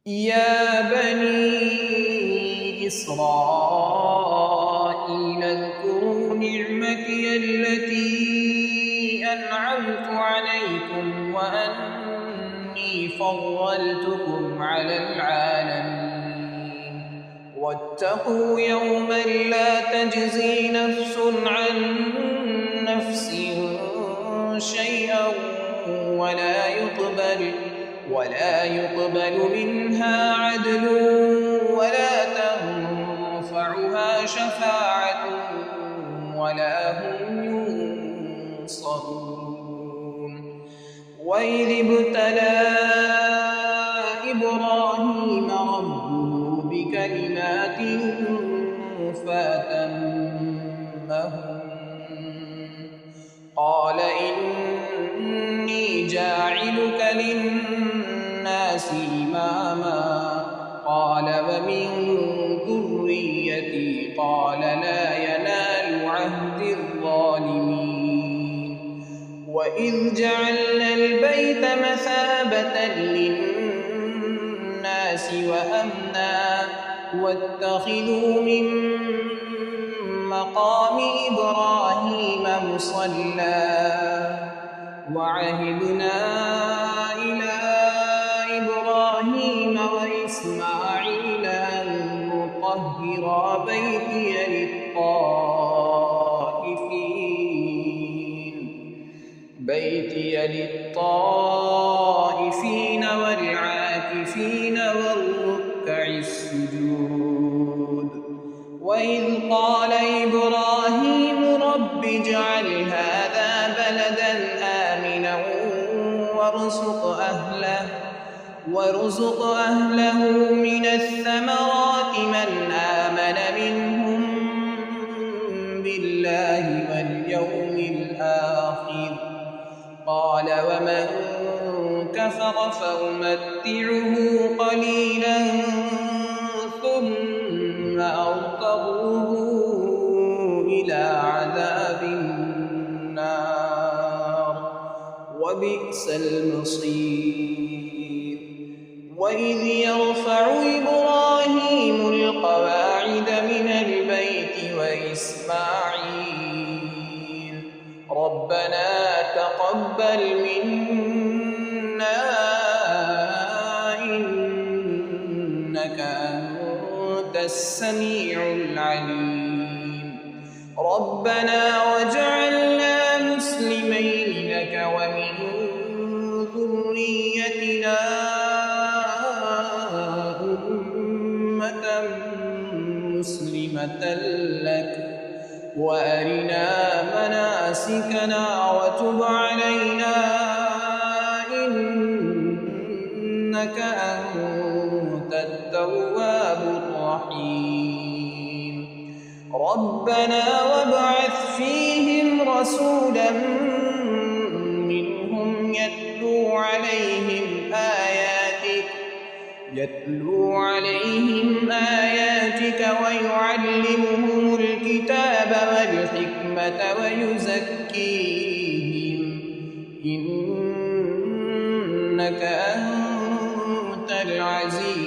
يا بني إسرائيل اذكروا نعمتي التي أنعمت عليكم وأني فضلتكم على العالمين واتقوا يوما لا تجزي نفس عن نفس شيئا ولا يقبل منها عدل ولا تنفعها شفاعة ولا هم ينصرون. وإذ ابتلى إبراهيم ربه بكلمات فأتمهن قال إني جاعلك للناس إماما قال ومن ذريتي قال لا ينال عهد الظالمين. وإذ جعلنا البيت مثابة للناس وأمنا واتخذوا من مقام إبراهيم مصلى وعهدنا إلى إبراهيم وإسماعيل أن طهرا بيتي للطائفين والعاكفين والركع السجود. وإذ قال إبراهيم رب اجعل هذا بلدا آمنا وارزق أهله من الثمرات من آمن منهم بالله واليوم الآخر قال ومن كفر فأمتعه قليلا ثم أضطره إلى عذاب النار وبئس المصير. وإذ يرفع إبراهيم القواعد من البيت وإسماعيل ربنا تقبل منا إنك أنت السميع العليم ربنا واجعلنا مسلمين لك ومن ذريتنا أمة مسلمة لك وأرنا مناسكنا وتب علينا إنك أنت التواب الرحيم ربنا وابعث فيهم رسولا منهم يتلو عليهم آياتك ويعلمهم الكتاب والحكمة ويزكيهم إنك أنت العزيز